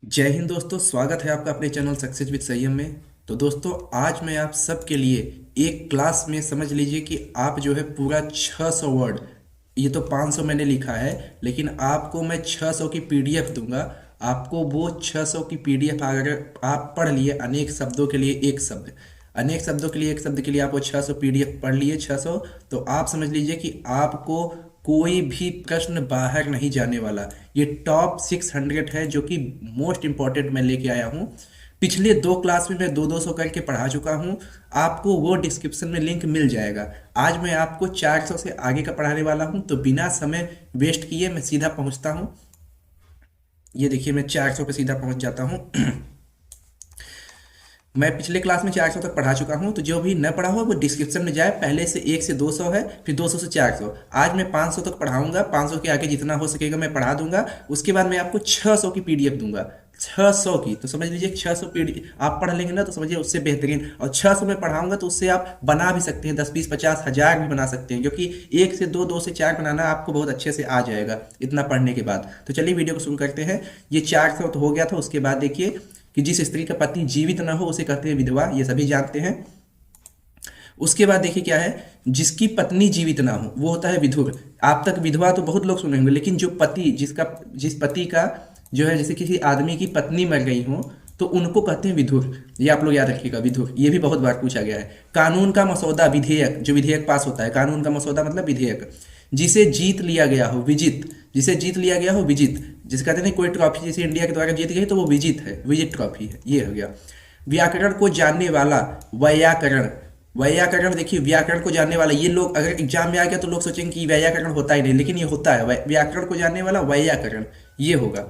जय हिंद दोस्तों, स्वागत है आपका अपने चैनल सक्सेस विद संयम में। तो दोस्तों, आज मैं आप सबके लिए एक क्लास में समझ लीजिए कि आप जो है पूरा 600 वर्ड, ये तो 500 मैंने लिखा है, लेकिन आपको मैं 600 की पीडीएफ दूंगा। आपको वो 600 की पीडीएफ अगर आप पढ़ लिए, अनेक शब्दों के लिए एक शब्द, अनेक शब्दों के लिए एक शब्द के लिए आप वो 600 पीडीएफ पढ़ लिए 600, तो आप समझ लीजिए कि आपको कोई भी प्रश्न बाहर नहीं जाने वाला। ये टॉप 600 है जो कि मोस्ट इंपॉर्टेंट मैं लेके आया हूँ। पिछले 2 क्लास में मैं 200 करके पढ़ा चुका हूँ। आपको वो डिस्क्रिप्शन में लिंक मिल जाएगा। आज मैं आपको 400 से आगे का पढ़ाने वाला हूँ, तो बिना समय वेस्ट किए मैं सीधा पहुँचता हूँ। ये देखिए, मैं 400 पे सीधा पहुँच जाता हूँ। मैं पिछले क्लास में 400 तक पढ़ा चुका हूँ, तो जो भी न पढ़ा हो वो डिस्क्रिप्शन में जाए। पहले से 1 से 200 है, फिर 200 से 400। आज मैं 500 तक पढ़ाऊंगा, 500 के आगे जितना हो सकेगा मैं पढ़ा दूंगा। उसके बाद मैं आपको 600 की पीडीएफ दूंगा, 600 की। तो समझ लीजिए 600 पीडीएफ आप पढ़ लेंगे ना, तो समझिए उससे बेहतरीन। और 600 में पढ़ाऊंगा तो उससे आप बना भी सकते हैं, 10 20 50 हजार भी बना सकते हैं, क्योंकि 1 से 2, 2 से 4 बनाना आपको बहुत अच्छे से आ जाएगा इतना पढ़ने के बाद। तो चलिए वीडियो को शुरू करते हैं। ये 400 तो हो गया था। उसके बाद देखिए कि जिस स्त्री का पति जीवित न हो उसे कहते हैं विधवा, ये सभी जानते हैं। उसके बाद देखिए क्या है, जिसकी पत्नी जीवित ना हो वो होता है विधुर। आप तक विधवा तो बहुत लोग सुने होंगे, लेकिन जो पति, जिस पति का जो है, जैसे किसी आदमी की पत्नी मर गई हो तो उनको कहते हैं विधुर। ये आप लोग याद रखिएगा, विधुर। ये भी बहुत बार पूछा गया है। कानून का मसौदा, विधेयक, जो विधेयक पास होता है, कानून का मसौदा मतलब विधेयक। जिसे जीत लिया गया हो, विजित। जिसे जीत लिया गया हो, विजित। जिसे कहते हैं कोई ट्रॉफी जैसे इंडिया के द्वारा जीत गई तो वो विजित है, विजित ट्रॉफी है, ये हो गया। व्याकरण को जानने वाला, वैयाकरण। वैयाकरण देखिए, व्याकरण को जानने वाला, ये लोग अगर एग्जाम में आ गया तो लोग सोचेंगे कि व्याकरण होता ही नहीं, लेकिन ये होता है। व्याकरण को जानने वाला वैयाकरण, ये होगा।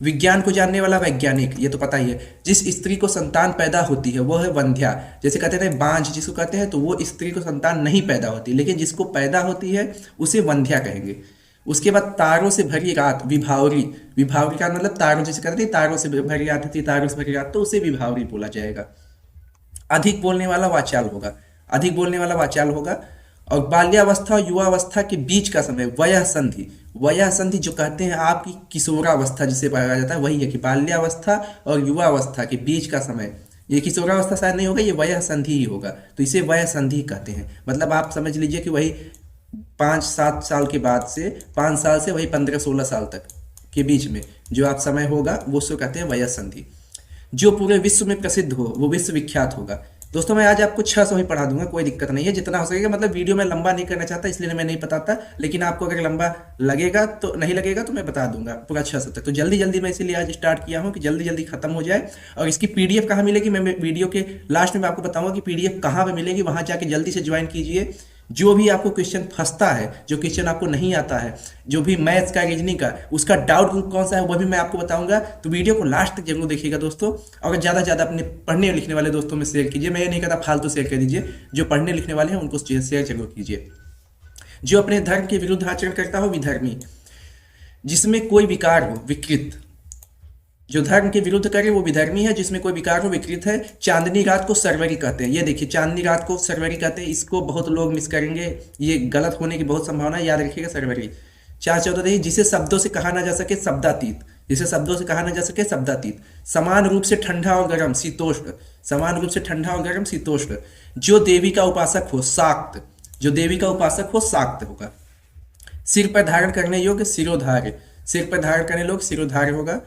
विज्ञान को जानने वाला वैज्ञानिक, ये तो पता ही है। जिस स्त्री को संतान पैदा होती है वो है वंध्या। जैसे कहते हैं बांझ जिसको कहते हैं, तो वो स्त्री को संतान नहीं पैदा होती, लेकिन जिसको पैदा होती है उसे वंध्या कहेंगे। उसके बाद तारों से भरी रात, विभावरी। विभावरी का मतलब तारों, जैसे कहते हैं तारों से भरी रात होती है, तारों से भरी रात, तो उसे विभावरी बोला जाएगा। अधिक बोलने वाला वाचाल होगा, अधिक बोलने वाला वाचाल होगा। और बाल्यावस्था और युवावस्था के बीच का समय, वयः संधि। वयः संधि जो कहते हैं आपकी किशोरावस्था जिसे पाया जाता है, वही है कि बाल्यावस्था और युवावस्था के बीच का समय। ये किशोरावस्था शायद नहीं होगा, ये वयः संधि ही होगा, तो इसे वयः संधि कहते हैं। मतलब आप समझ लीजिए कि वही 5-7 साल के बाद से, 5 साल से वही 15-16 साल तक के बीच में जो आप समय होगा वो उसको कहते हैं वयः संधि। जो पूरे विश्व में प्रसिद्ध हो वो विश्व विख्यात होगा। दोस्तों, मैं आज आपको 600 ही पढ़ा दूंगा, कोई दिक्कत नहीं है, जितना हो सकेगा। मतलब वीडियो में लंबा नहीं करना चाहता, इसलिए मैं नहीं बताता, लेकिन आपको अगर लंबा लगेगा तो नहीं लगेगा तो मैं बता दूंगा पूरा 600 तक। तो जल्दी जल्दी मैं इसीलिए आज स्टार्ट किया हूँ कि जल्दी जल्दी खत्म हो जाए। और इसकी पीडीएफ कहाँ मिलेगी, मैं वीडियो के लास्ट में आपको बताऊंगा कि पीडीएफ कहाँ पे मिलेगी। वहां जाके जल्दी से ज्वाइन कीजिए। जो भी आपको क्वेश्चन फंसता है, जो क्वेश्चन आपको नहीं आता है, जो भी मैथ्स का, रीजनिंग का, उसका डाउट कौन सा है वो भी मैं आपको बताऊंगा। तो वीडियो को लास्ट तक जरूर देखिएगा दोस्तों। और ज़्यादा से ज़्यादा अपने पढ़ने और लिखने वाले दोस्तों में शेयर कीजिए। मैं ये नहीं कहता फालतू शेयर कर दीजिए, जो पढ़ने लिखने वाले हैं उनको शेयर जरूर कीजिए। जो अपने धर्म के विरुद्ध आचरण करता हो, विधर्मी। जिसमें कोई विकार हो, विकृत। जो धर्म के विरुद्ध करे वो विधर्मी है, जिसमें कोई विकार हो विकृत है। चांदनी रात को सरवरी कहते हैं। ये देखिए, चांदनी रात को सरवरी कहते हैं। इसको बहुत लोग मिस करेंगे, ये गलत होने की बहुत संभावना है, याद रखिएगा सरवरी। 4-14 देखिए, जिसे शब्दों से कहा ना जा सके शब्दातीत। जिसे शब्दों से कहा ना जा सके शब्दातीत। समान रूप से ठंडा और गर्म, शीतोष्ण। समान रूप से ठंडा और गर्म, शीतोष्ण। जो देवी का उपासक हो, शाक्त। जो देवी का उपासक हो शाक्त होगा। सिर पर धारण करने योग्य, सिरोधार्य। सिर पर धारण करने लोग सिरोधार्य होगा।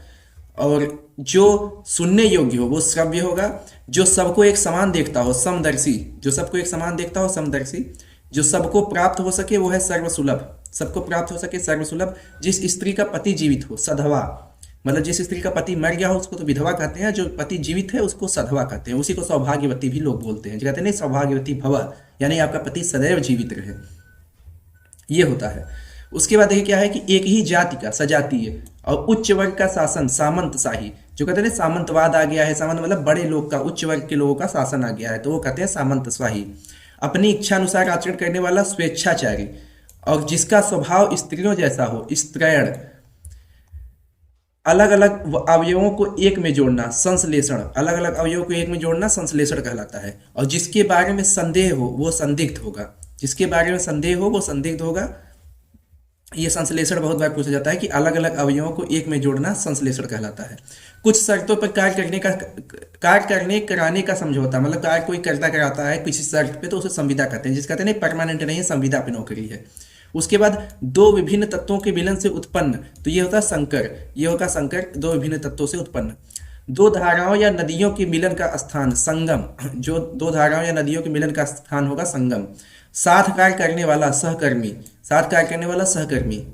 और जो सुनने योग्य हो वो श्रव्य होगा। जो सबको एक समान देखता हो, समदर्शी। जो सबको एक समान देखता हो, समदर्शी। जो सबको प्राप्त हो सके वो है सर्वसुलभ। सबको प्राप्त हो सके, सर्वसुलभ। जिस स्त्री का पति जीवित हो, सधवा। मतलब जिस स्त्री का पति मर गया हो उसको तो विधवा कहते हैं, जो पति जीवित है उसको सधवा कहते हैं। उसी को सौभाग्यवती भी लोग बोलते हैं, जो कहते हैं नहीं सौभाग्यवती भव, यानी आपका पति सदैव जीवित रहे, ये होता है। उसके बाद देखिए क्या है कि एक ही जाति का, सजातीय और उच्च वर्ग का शासन, सामंतशाही। जो कहते हैं ना सामंतवाद आ गया है, सामंत मतलब बड़े लोग का, उच्च वर्ग के लोगों का शासन आ गया है, तो वो कहते हैं सामंतशाही। अपनी इच्छा अनुसार आचरण करने वाला स्वेच्छाचारी। और जिसका स्वभाव स्त्रियों जैसा हो, स्त्रैण। अलग अलग अवयवों को एक में जोड़ना, संश्लेषण। अलग अलग अवयवों को एक में जोड़ना संश्लेषण कहलाता है। और जिसके बारे में संदेह हो वो संदिग्ध होगा। जिसके बारे में संदेह हो वो संदिग्ध होगा। ये संश्लेषण बहुत बार पूछा जाता है कि अलग अलग अवयवों को एक में जोड़ना संश्लेषण कहलाता है। कुछ शर्तों पर कार्य करने कराने का समझौता, मतलब कार्य कोई करता कराता है किसी शर्त पे तो उसे संविदा कहते हैं, जिसका कहते हैं नहीं परमानेंट नहीं है, संविदा पे नौकरी है। उसके बाद दो विभिन्न तत्वों के मिलन से उत्पन्न, तो ये होता है संकर, ये होगा संकर, दो विभिन्न तत्वों से उत्पन्न। दो धाराओं या नदियों के मिलन का स्थान संगम, जो दो धाराओं या नदियों के मिलन का स्थान होगा संगम। साथ कार्य करने वाला सहकर्मी, साथ कार्य करने वाला सहकर्मी।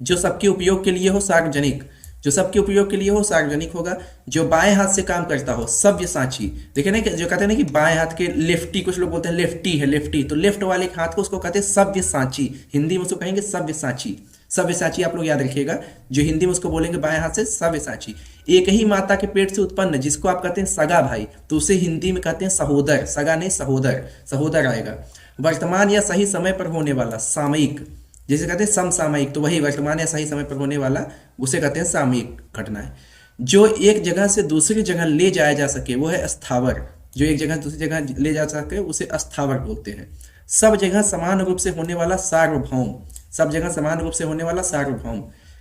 जो सबके उपयोग के लिए हो सार्वजनिक, जो सबके उपयोग के लिए हो सार्वजनिक होगा। जो बाएं हाथ से काम करता हो सव्यसाची, देखिए ना जो कहते हैं ना कि बाएं हाथ के लेफ्टी, कुछ लोग बोलते हैं लेफ्टी है लेफ्टी, तो लेफ्ट वाले हाथ को उसको कहते हैं सव्यसाची, हिंदी में उसको कहेंगे सव्यसाची। सव्यसाची आप लोग याद रखिएगा, जो हिंदी में उसको बोलेंगे बाएं हाथ से सव्यसाची। एक ही माता के पेट से उत्पन्न जिसको आप कहते हैं सगा भाई, तो उसे हिंदी में कहते हैं सहोदर, सगा नहीं सहोदर, सहोदर आएगा। वर्तमान या सही समय पर होने वाला सामयिक, जैसे कहते हैं समसामयिक, तो वही वर्तमान या सही समय पर होने वाला उसे कहते हैं सामयिक घटनाएं। जो एक जगह से दूसरी जगह ले जाया जा सके वो है स्थावर, जो एक जगह से दूसरी जगह ले जा सके उसे स्थावर बोलते हैं। सब जगह समान रूप से होने वाला सार्वभौम, सब जगह समान रूप से होने वाला सार्वभौम।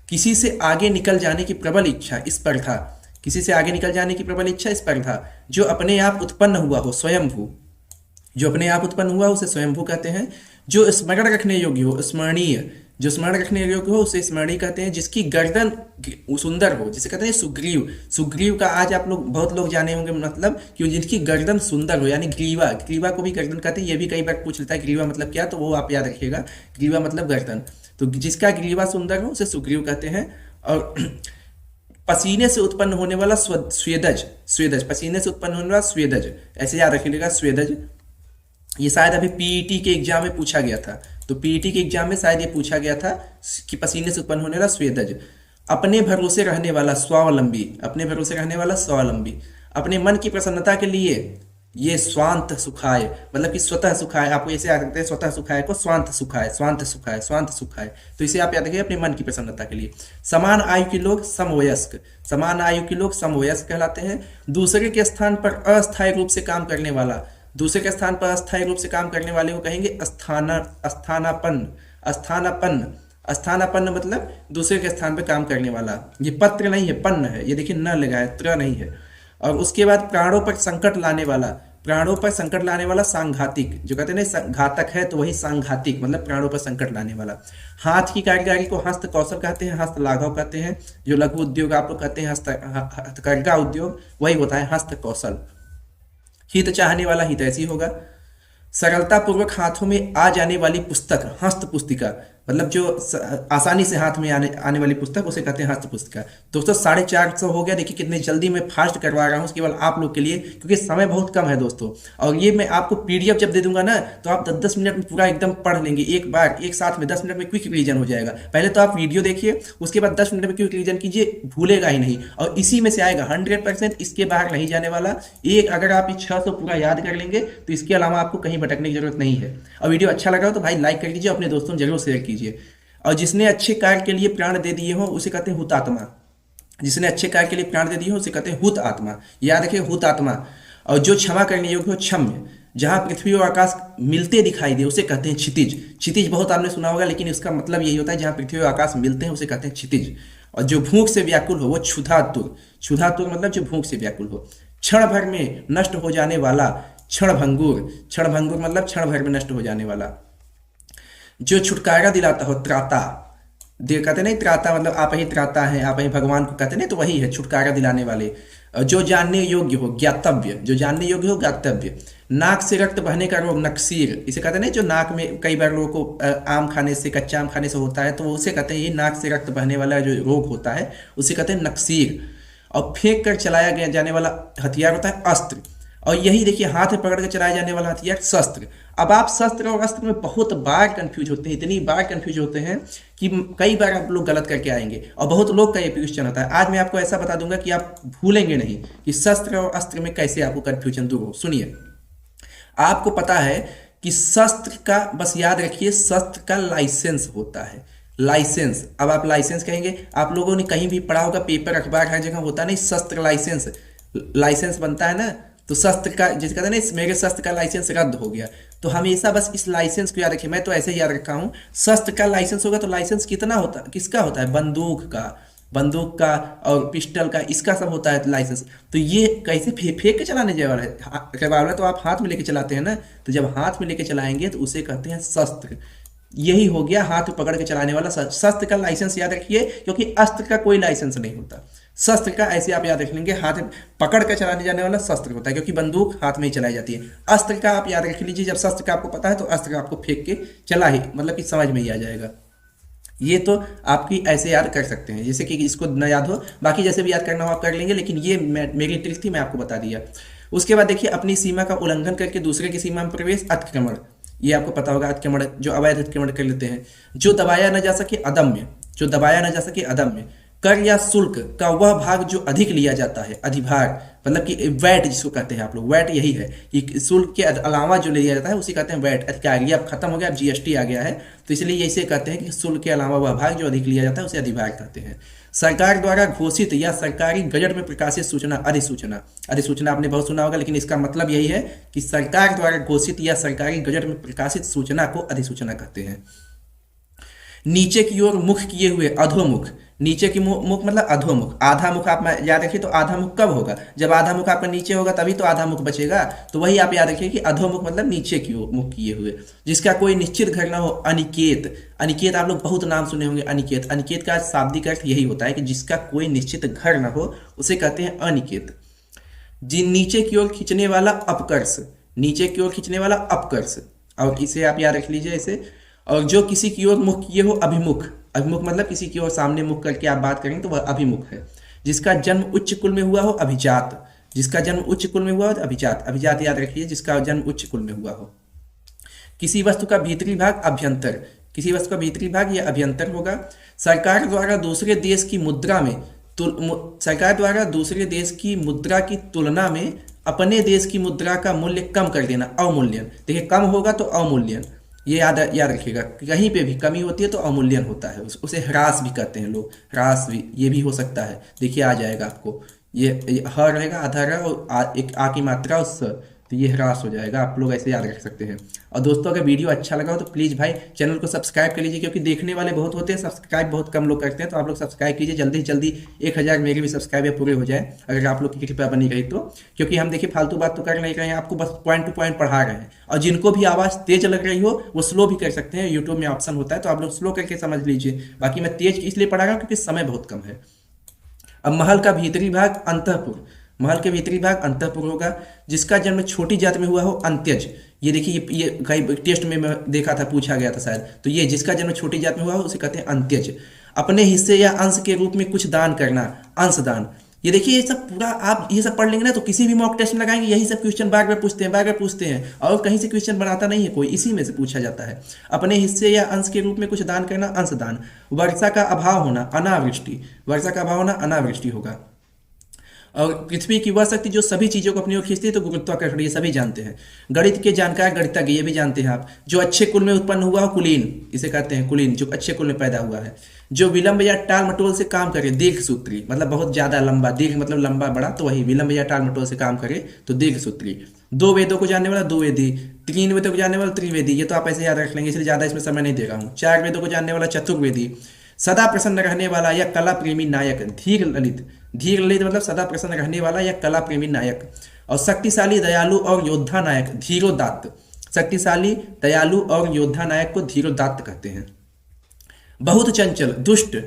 किसी से आगे निकल जाने की प्रबल इच्छा स्पर्धा, किसी से आगे निकल जाने की प्रबल इच्छा स्पर्धा। जो अपने आप उत्पन्न हुआ हो स्वयंभू, जो अपने आप उत्पन्न हुआ उसे स्वयंभू कहते हैं। जो स्मरण रखने योग्य हो स्मरणीय, जो स्मरण रखने योग्य हो उसे स्मरणीय कहते हैं। जिसकी गर्दन सुंदर हो, जिसे कहते हैं सुग्रीव, सुग्रीव का आज आप लोग बहुत लोग जाने होंगे मतलब, क्यों जिनकी गर्दन सुंदर हो, यानी ग्रीवा, ग्रीवा को भी गर्दन कहते हैं। ये भी कई बार पूछ लेता है ग्रीवा मतलब क्या, तो वो आप याद रखिएगा, ग्रीवा मतलब गर्दन। तो जिसका ग्रीवा सुंदर हो उसे सुग्रीव कहते हैं। और पसीने से उत्पन्न होने वाला स्वेदज, स्वेदज, पसीने से उत्पन्न होने वाला स्वेदज, ऐसे याद रखिएगा स्वेदज। ये शायद अभी पीईटी के एग्जाम में पूछा गया था, तो पीईटी के एग्जाम में शायद ये पूछा गया था कि पसीने से उत्पन्न होने वाला स्वेदज। अपने भरोसे रहने वाला स्वावलंबी, अपने भरोसे रहने वाला स्वावलंबी। अपने मन की प्रसन्नता के लिए ये स्वांत सुखाय, मतलब कि स्वतः सुखाय, आपको ऐसे याद रखते हैं स्वतः सुखाय को स्वांत सुखाय, स्वांत सुखाय, स्वांत सुखाय, तो इसे आप याद रखिए अपने मन की प्रसन्नता के लिए। समान आयु के लोग समवयस्क, समान आयु के लोग समवयस्क कहलाते हैं। दूसरे के स्थान पर अस्थायी रूप से काम करने वाला, दूसरे के स्थान पर अस्थायी रूप से काम करने वाले को कहेंगे स्थानापन्न, स्थानापन्न, स्थानापन्न मतलब दूसरे के स्थान पर काम करने वाला। ये पत्र नहीं है पन्न है, ये देखिए न लगा है, त्र नहीं है। और उसके बाद प्राणों पर संकट लाने वाला, प्राणों पर संकट लाने वाला सांघातिक, जो कहते हैं ना घातक है तो वही सांघातिक, मतलब प्राणों पर संकट लाने वाला। हाथ की कारीगरी को हस्त कौशल कहते हैं, हस्त लाघव कहते हैं। जो लघु उद्योग आप लोग कहते हैं हस्तकरघा उद्योग, वही होता है हस्त कौशल। हित चाहने वाला हितैषी होगा। सरलता पूर्वक हाथों में आ जाने वाली पुस्तक हस्त पुस्तिका, मतलब जो आसानी से हाथ में आने वाली पुस्तक उसे कहते हैं हस्त पुस्तिका। दोस्तों 450 हो गया, देखिए कितने जल्दी मैं फास्ट करवा रहा हूँ केवल आप लोग के लिए, क्योंकि समय बहुत कम है दोस्तों। और ये मैं आपको पीडीएफ जब दे दूंगा ना तो आप 10-10 मिनट में पूरा एकदम पढ़ लेंगे एक बार, एक साथ में 10 मिनट में क्विक रिवीजन हो जाएगा। पहले तो आप वीडियो देखिए, उसके बाद 10 मिनट में क्विक रिवीजन कीजिए, भूलेगा ही नहीं। और इसी में से आएगा 100%, इसके बाहर नहीं जाने वाला। एक अगर आप 600 पूरा याद कर लेंगे तो इसके अलावा आपको कहीं भटकने की जरूरत नहीं है। और वीडियो अच्छा लगा हो तो भाई लाइक कर दीजिए, अपने दोस्तों जरूर शेयर कीजिए। और जिसने अच्छे कार्य के लिए प्राण दे दिए हो उसे कहते हैं हुतात्मा, जिसने अच्छे कार्य के लिए प्राण दे दिए हो उसे कहते हैं हुत आत्मा, याद रखिए हुत आत्मा। और जो क्षमा करने योग्य हो क्षम्य, जहां पृथ्वी और आकाश मिलते दिखाई दे उसे कहते हैं क्षितिज। क्षितिज बहुत आपने सुना होगा, लेकिन इसका मतलब यही होता है जहां पृथ्वी और आकाश मिलते हैं उसे कहते हैं क्षितिज। और जो भूख से व्याकुल हो वो क्षुधातुर, क्षुधातुर मतलब जो भूख से व्याकुल हो। क्षण भर में नष्ट हो जाने वाला क्षणभंगुर, क्षणभंगुर मतलब क्षण भर में नष्ट हो जाने वाला। जो छुटकारा दिलाता हो त्राता, कहते नहीं त्राता मतलब आप ही त्राता है, आप ही भगवान को कहते नहीं, तो वही है छुटकारा दिलाने वाले। जो जानने योग्य हो ज्ञातव्य, जो जानने योग्य हो ज्ञातव्य। नाक से रक्त बहने का रोग नक्सीर, इसे कहते नहीं जो नाक में कई बार लोगों को आम खाने से कच्चा आम खाने से होता है, तो उसे कहते हैं ये नाक से रक्त बहने वाला जो रोग होता है उसे कहते हैं नक्सीर। और फेंक कर चलाया गया जाने वाला हथियार होता है अस्त्र। और यही देखिए हाथ में पकड़ कर चलाया जाने वाला हथियार शस्त्र। अब आप शस्त्र और अस्त्र में बहुत बार कंफ्यूज होते हैं, इतनी बार कंफ्यूज होते हैं कि कई बार आप लोग गलत करके आएंगे, और बहुत लोग का ये क्वेश्चन होता है। आज मैं आपको ऐसा बता दूंगा कि आप भूलेंगे नहीं कि शस्त्र और अस्त्र में कैसे आपको कंफ्यूजन दूर हो। सुनिए, आपको पता है कि शस्त्र का, बस याद रखिए शस्त्र का लाइसेंस होता है, लाइसेंस। अब आप लाइसेंस कहेंगे, आप लोगों ने कहीं भी पढ़ा होगा, पेपर अखबार हर जगह होता नहीं शस्त्र लाइसेंस, लाइसेंस बनता है ना, तो शस्त्र का जिसे कहते हैं ना मेरे शस्त्र का लाइसेंस रद्द हो गया, तो हमेशा बस इस लाइसेंस को याद रखिए। मैं तो ऐसे ही याद रखा हूँ, शस्त्र का लाइसेंस होगा तो लाइसेंस कितना होता, किसका होता है, बंदूक का। बंदूक का और पिस्टल का, इसका सब होता है लाइसेंस। तो ये कैसे फेंक के चलाने जाए वाला है? रिवॉल्वर तो आप हाथ में लेके चलाते हैं ना, तो जब हाथ में लेके चलाएंगे तो उसे कहते हैं शस्त्र। यही हो गया हाथ में पकड़ के चलाने वाला शस्त्र का लाइसेंस, याद रखिए, क्योंकि अस्त्र का कोई लाइसेंस नहीं होता। शस्त्र का ऐसे आप याद रख लेंगे, हाथ में पकड़ कर चलाने जाने वाला शस्त्र होता है, क्योंकि बंदूक हाथ में ही चलाई जाती है। अस्त्र का आप याद रख लीजिए, जब शस्त्र का आपको पता है तो अस्त्र का आपको फेंक के चला ही, मतलब कि समझ में ही आ जाएगा। ये तो आपकी ऐसे याद कर सकते हैं, जैसे कि इसको न याद हो, बाकी जैसे भी याद करना हो आप कर लेंगे, लेकिन ये मेरी ट्रिक थी, मैं आपको बता दिया। उसके बाद देखिए, अपनी सीमा का उल्लंघन करके दूसरे की सीमा में प्रवेश, अतिक्रमण। ये आपको पता होगा, अतिक्रमण जो अवैध अतिक्रमण कर लेते हैं। जो दबाया न जा सके अदम्य, जो दबाया न जा सके अदम्य। कर या शुल्क का वह भाग जो अधिक लिया जाता है, अधिभार, मतलब कि वैट जिसको कहते हैं आप लोग, वैट यही है कि शुल्क के अलावा जो लिया जाता है उसे कहते हैं वैट। अधिकार, ये अब खत्म हो गया, अब जीएसटी आ गया है, तो इसलिए ऐसे कहते हैं कि शुल्क के अलावा वह भाग जो अधिक लिया जाता है उसे अधिभार कहते हैं। सरकार द्वारा घोषित या सरकारी गजट में प्रकाशित सूचना, अधिसूचना। अधिसूचना आपने बहुत सुना होगा, लेकिन इसका मतलब यही है कि सरकार द्वारा घोषित या सरकारी गजट में प्रकाशित सूचना को अधिसूचना कहते हैं। नीचे की ओर मुख किए हुए, अधोमुख। नीचे की मुख मतलब अधोमुख। आधा मुख आप याद रखिए, तो आधा मुख कब होगा? जब आधा मुख आपका नीचे होगा तभी तो आधा मुख बचेगा। तो वही आप याद रखिए कि अधोमुख मतलब नीचे की ओर मुख किए हुए, जिसका कोई निश्चित घर न हो, अनिकेत। अनिकेत आप लोग बहुत नाम सुने होंगे, अनिकेत। अनिकेत का शाब्दिक अर्थ यही होता है कि जिसका कोई निश्चित घर न हो उसे कहते हैं अनिकेत। जिन नीचे की ओर खींचने वाला अपकर्ष, नीचे की ओर खींचने वाला अपकर्ष, और इसे आप याद रख लीजिए इसे। और जो किसी की ओर मुख किए हो, अभिमुख। अभिमुख मतलब किसी की ओर सामने मुख करके आप बात करेंगे तो वह अभिमुख है। जिसका जन्म उच्च कुल में हुआ हो, अभिजात। जिसका जन्म उच्च कुल में हुआ हो, अभिजात। अभिजात याद रखिए, जिसका जन्म उच्च कुल में हुआ हो। किसी वस्तु का भीतरी भाग, अभ्यंतर। किसी वस्तु का भीतरी भाग या अभ्यंतर होगा। सरकार द्वारा दूसरे देश की मुद्रा में सरकार द्वारा दूसरे देश की मुद्रा की तुलना में अपने देश की मुद्रा का मूल्य कम कर देना, अवमूल्यन। देखिए, कम होगा तो अवमूल्यन, ये याद रखिएगा। कहीं पे भी कमी होती है तो अवमूल्यन होता है, उसे ह्रास भी कहते हैं लोग, ह्रास भी, ये भी हो सकता है। देखिए आ जाएगा आपको, ये ह रहेगा, आधा रहेगा और एक आ की मात्रा और स, तो ये ह्रास हो जाएगा। आप लोग ऐसे याद रख सकते हैं। और दोस्तों, अगर वीडियो अच्छा लगा हो तो प्लीज़ भाई चैनल को सब्सक्राइब कर लीजिए, क्योंकि देखने वाले बहुत होते हैं, सब्सक्राइब बहुत कम लोग करते हैं। तो आप लोग सब्सक्राइब कीजिए, जल्दी से जल्दी 1000 मेरे भी सब्सक्राइबर पूरे हो जाए, अगर आप लोग की कृपया बनी रही तो। क्योंकि हम देखिए फालतू बात तो कर नहीं रहे हैं, आपको बस पॉइंट टू पॉइंट पढ़ा रहे हैं। और जिनको भी आवाज़ तेज लग रही हो वो स्लो भी कर सकते हैं, यूट्यूब में ऑप्शन होता है, तो आप लोग स्लो करके समझ लीजिए। बाकी मैं तेज इसलिए पढ़ा रहा हूँ क्योंकि समय बहुत कम है। अब महल का भीतरी भाग, अंतःपुर। महल के भीतरी भाग अंतःपुर होगा। जिसका जन्म छोटी जात में हुआ हो, अंत्यज। ये देखिए, ये कई टेस्ट में मैं देखा था, पूछा गया था शायद, तो ये जिसका जन्म छोटी जात में हुआ हो उसे कहते हैं अंत्यज। अपने हिस्से या अंश के रूप में कुछ दान करना, अंशदान। ये देखिए, ये सब पूरा आप ये सब पढ़ लेंगे ना तो किसी भी मॉक टेस्ट में लगाएंगे, यही सब क्वेश्चन बार बार पूछते हैं, बार बार पूछते हैं, और कहीं से क्वेश्चन बनाता नहीं है कोई, इसी में से पूछा जाता है। अपने हिस्से या अंश के रूप में कुछ दान करना, अंशदान। वर्षा का अभाव होना, अनावृष्टि। वर्षा का अभाव होना, अनावृष्टि होगा। और पृथ्वी की वह शक्ति जो सभी चीज़ों को अपनी ओर खींचती है, तो गुरुत्वाकर्षण, ये सभी जानते हैं। गणित के जानकार गणितज्ञ, ये भी जानते हैं आप। जो अच्छे कुल में उत्पन्न हुआ हो, कुलीन, इसे कहते हैं कुलीन, जो अच्छे कुल में पैदा हुआ है। जो विलंब या टाल मटोल से काम करे, दीर्घ सूत्री, मतलब बहुत ज़्यादा लंबा, दीर्घ मतलब लंबा बड़ा, तो वही विलंब या टाल मटोल से काम करे तो दीर्घ सूत्री। 2 वेदों को जानने वाला, 2 वेदी। 3 वेदों को जानने वाला, त्रिवेदी। ये तो आप ऐसे याद रख लेंगे, इसलिए ज़्यादा इसमें समय नहीं दे रहा हूँ। 4 वेदों को जानने वाला, चतुर्वेदी। सदा प्रसन्न रहने वाला या कला प्रेमी नायक, धीर ललित। धीर ललित मतलब सदा प्रसन्न रहने वाला या कला प्रेमी नायक। और शक्तिशाली, दयालु और योद्धा नायक, धीरोदात्त। शक्तिशाली, दयालु और योद्धा नायक को धीरोदात्त कहते हैं। बहुत चंचल, दुष्ट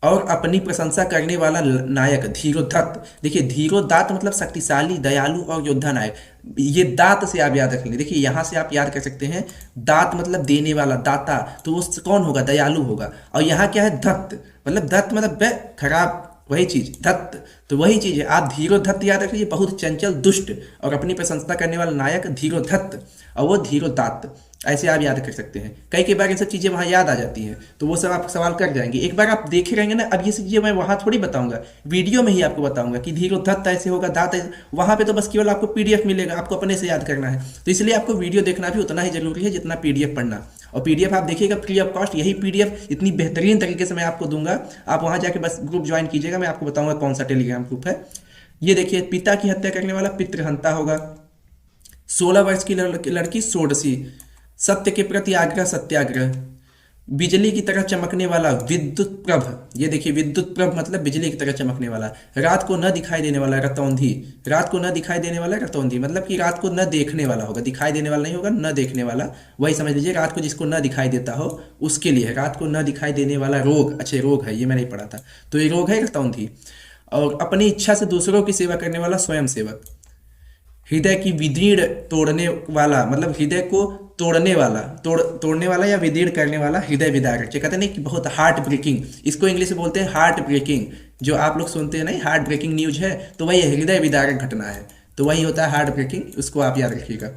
और अपनी प्रशंसा करने वाला नायक, धीरोदत्त। देखिए, धीरोदात्त मतलब शक्तिशाली, दयालु और योद्धा नायक। ये दात से आप याद रख लेंगे। देखिए, यहाँ से आप याद कर सकते हैं, दात मतलब देने वाला, दाता, तो वो कौन होगा? दयालु होगा। और यहाँ क्या है? दत्त, मतलब दत्त मतलब खराब, वही चीज, दत्त, तो वही चीज है। आप धीरोदत्त याद रखिए, बहुत चंचल, दुष्ट और अपनी प्रशंसा करने वाला नायक, धीरोदत्त, और वो धीरोदात्त, ऐसे आप याद कर सकते हैं। कई बार ये सब चीज़ें वहाँ याद आ जाती हैं, तो वो सब आप सवाल कर जाएंगे। एक बार आप देखे रहेंगे ना, अब ये चीज़ें मैं वहाँ थोड़ी बताऊंगा, वीडियो में ही आपको बताऊंगा कि धीरोदत्त ऐसे होगा, दात ऐसे। वहाँ पे तो बस केवल आपको PDF मिलेगा, आपको अपने से याद करना है। तो इसलिए आपको वीडियो देखना भी उतना ही जरूरी है जितना PDF पढ़ना। और PDF आप देखिएगा फ्री ऑफ कॉस्ट, यही PDF इतनी बेहतरीन तरीके से मैं आपको दूंगा। आप वहाँ जाके बस ग्रुप ज्वाइन कीजिएगा, मैं आपको बताऊंगा कौन सा टेलीग्राम ग्रुप है। ये देखिए, पिता की हत्या करने वाला पितृहंता होगा। 16 वर्ष की लड़की षोडशी। सत्य के प्रति आग्रह, सत्याग्रह। बिजली की तरह चमकने वाला, विद्युत प्रभ, ये देखिए विद्युत प्रभ मतलब बिजली की तरह चमकने वाला। रात को न दिखाई देने वाला, रतौंधी, रात को न दिखाई देने वाला रतौंधी मतलब कि रात को न देखने वाला होगा, दिखाई देने वाला नहीं होगा, न देखने वाला, वही समझ लीजिए रात को जिसको न दिखाई देता हो उसके लिए है। रात को न दिखाई देने वाला रोग, अच्छे रोग है, ये मैं नहीं पढ़ा था, तो ये रोग है रतौंधी। और अपनी इच्छा से दूसरों की सेवा करने वाला, स्वयं सेवक। हृदय की विदीर्ण तोड़ने वाला मतलब हृदय को तोड़ने वाला, तोड़ने वाला या विदीर्ण करने वाला, हृदय विदारक, जो कहते हैं कि बहुत हार्ट ब्रेकिंग, इसको इंग्लिश में बोलते हैं हार्ट ब्रेकिंग। जो आप लोग सुनते हैं नहीं हार्ट ब्रेकिंग न्यूज है, तो वही हृदय विदारक घटना है, तो वही होता है हार्ट ब्रेकिंग, उसको आप याद रखिएगा।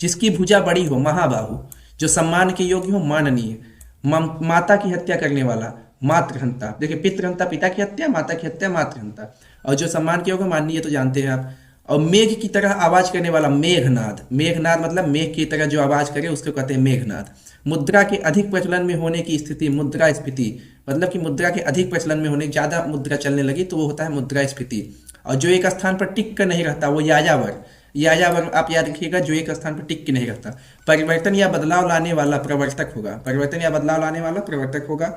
जिसकी भुजा बड़ी हो, महाबाहु, जो सम्मान के योग्य हो, माननीय। माता की हत्या करने वाला, मातृहंता, देखिए पितृहंता पिता की हत्या, माता की हत्या मातृहंता। और जो सम्मान के योग्य माननीय तो जानते हैं आप। और मेघ की तरह आवाज करने वाला, मेघनाद, मेघनाद मतलब मेघ की तरह जो आवाज करे उसको कहते हैं मेघनाद। मुद्रा के अधिक प्रचलन में होने की स्थिति, मुद्रास्फीति, मतलब कि मुद्रा के अधिक प्रचलन में होने, ज्यादा मुद्रा चलने लगी तो वो होता है मुद्रास्फीति। और जो एक स्थान पर टिक कर नहीं रहता वो यायावर, यायावर आप याद रखिएगा, जो एक स्थान पर टिक के नहीं रहता। परिवर्तन या बदलाव लाने वाला प्रवर्तक होगा, परिवर्तन या बदलाव लाने वाला प्रवर्तक होगा।